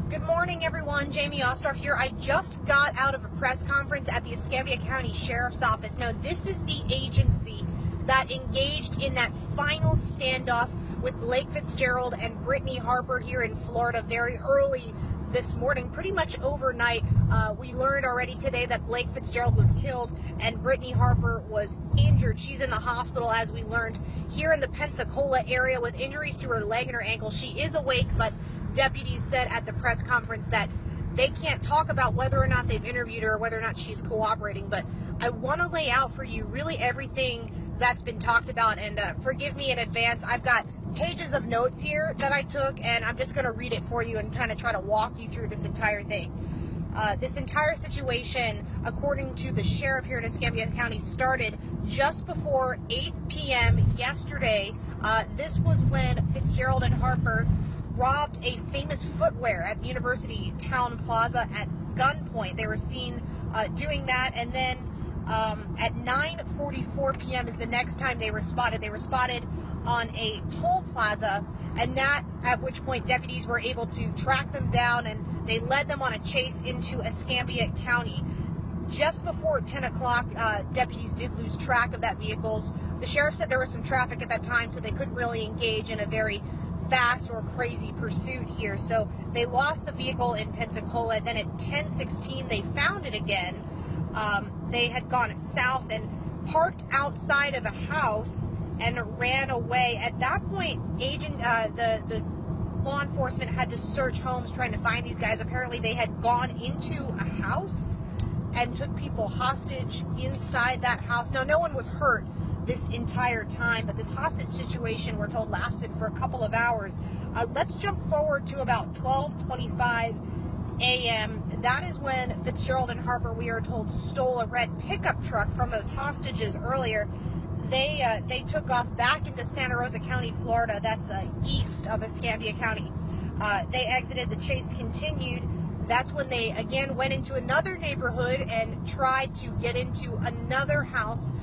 Good morning, everyone. Jamie Ostroff here. I just got out of a press conference at the Escambia County Sheriff's Office. Now, this is the agency that engaged in that final standoff with Blake Fitzgerald and Brittany Harper here in Florida very early this morning, pretty much overnight. We learned already today that Blake Fitzgerald was killed and Brittany Harper was injured. She's in the hospital, as we learned, here in the Pensacola area with injuries to her leg and her ankle. She is awake, but deputies said at the press conference that they can't talk about whether or not they've interviewed her or whether or not she's cooperating. But I want to lay out for you really everything that's been talked about, and forgive me in advance. I've got pages of notes here that I took, and I'm just going to read it for you and kind of try to walk you through this entire thing. This entire situation, according to the sheriff here in Escambia County, started just before 8 p.m. yesterday. This was when Fitzgerald and Harper robbed a famous footwear at the University Town Plaza at gunpoint. They were seen doing that, and then at 9:44 p.m. is the next time they were spotted. They were spotted on a toll plaza, and that at which point deputies were able to track them down, and they led them on a chase into Escambia County. Just before 10 o'clock, deputies did lose track of that vehicle. The sheriff said there was some traffic at that time, so they couldn't really engage in a very fast or crazy pursuit here. So they lost the vehicle in Pensacola. Then at 10:16, they found it again. They had gone south and parked outside of a house and ran away. At that point, the law enforcement had to search homes trying to find these guys. Apparently, they had gone into a house and took people hostage inside that house. Now, no one was hurt this entire time, but this hostage situation, we're told, lasted for a couple of hours. Let's jump forward to about 12:25 a.m. That is when Fitzgerald and Harper, we are told, stole a red pickup truck from those hostages earlier. They took off back into Santa Rosa County, Florida. That's east of Escambia County. They exited. The chase continued. That's when they again went into another neighborhood and tried to get into another house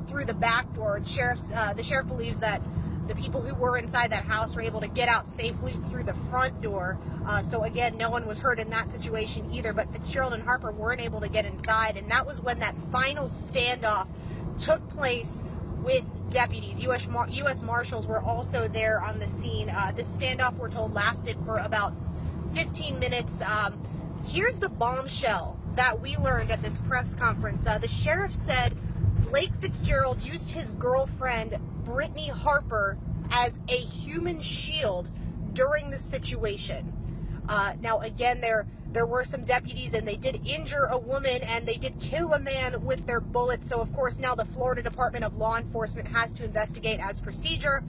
through the back door. The sheriff believes that the people who were inside that house were able to get out safely through the front door. So again, no one was hurt in that situation either, but Fitzgerald and Harper weren't able to get inside, and that was when that final standoff took place with deputies. U.S. Marshals were also there on the scene. This standoff, we're told, lasted for about 15 minutes. Here's the bombshell that we learned at this press conference. The sheriff said Blake Fitzgerald used his girlfriend, Brittany Harper, as a human shield during the situation. Now, again, there were some deputies, and they did injure a woman, and they did kill a man with their bullets. So, of course, now the Florida Department of Law Enforcement has to investigate as procedure.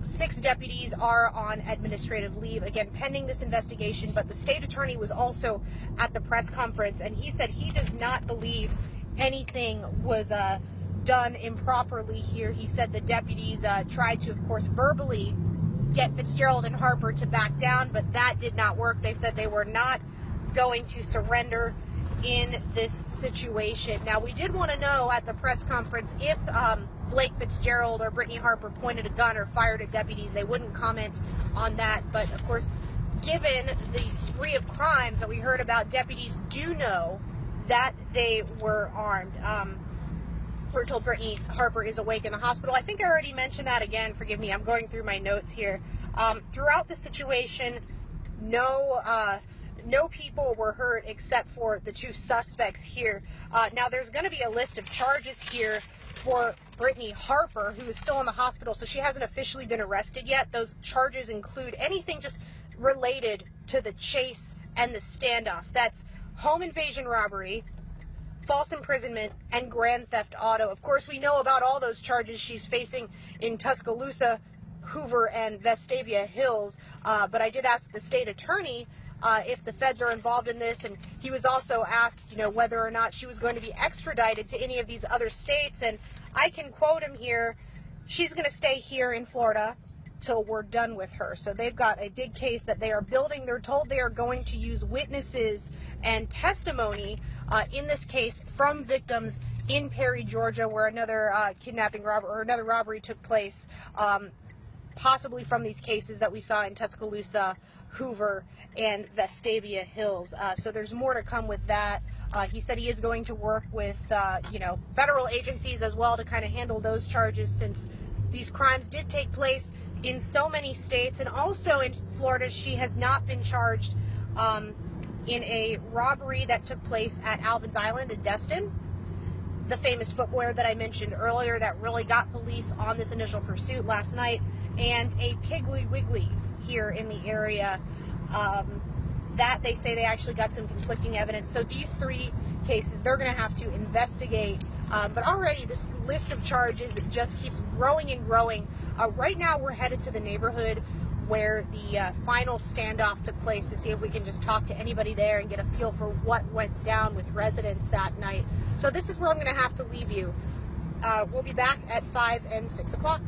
6 deputies are on administrative leave, again, pending this investigation. But the state attorney was also at the press conference, and he said he does not believe anything was done improperly here. He said the deputies tried to, of course, verbally get Fitzgerald and Harper to back down, but that did not work. They said they were not going to surrender in this situation. Now, we did want to know at the press conference if Blake Fitzgerald or Brittany Harper pointed a gun or fired at deputies. They wouldn't comment on that, but of course, given the spree of crimes that we heard about, deputies do know that they were armed. We're told Brittany Harper is awake in the hospital. I think I already mentioned that. Again, forgive me, I'm going through my notes here. Throughout the situation, no people were hurt except for the 2 suspects here. Now, there's going to be a list of charges here for Brittany Harper, who is still in the hospital, so she hasn't officially been arrested yet. Those charges include anything just related to the chase and the standoff. That's home invasion robbery, false imprisonment, and grand theft auto. Of course, we know about all those charges she's facing in Tuscaloosa, Hoover, and Vestavia Hills, but I did ask the state attorney if the feds are involved in this, and he was also asked, whether or not she was going to be extradited to any of these other states, and I can quote him here: she's going to stay here in Florida till we're done with her. So they've got a big case that they are building. They're told they are going to use witnesses and testimony in this case from victims in Perry, Georgia, where another kidnapping robbery or another robbery took place. possibly from these cases that we saw in Tuscaloosa, Hoover, and Vestavia Hills. So there's more to come with that. He said he is going to work with, federal agencies as well to kind of handle those charges, since these crimes did take place in so many states. And also in Florida, she has not been charged in a robbery that took place at Alvin's Island in Destin, the famous footwear that I mentioned earlier that really got police on this initial pursuit last night, and a Piggly Wiggly here in the area that they say they actually got some conflicting evidence. So these three cases, they're going to have to investigate. But already this list of charges, it just keeps growing and growing. Right now we're headed to the neighborhood where the final standoff took place to see if we can just talk to anybody there and get a feel for what went down with residents that night. So this is where I'm going to have to leave you. We'll be back at 5 and 6 o'clock.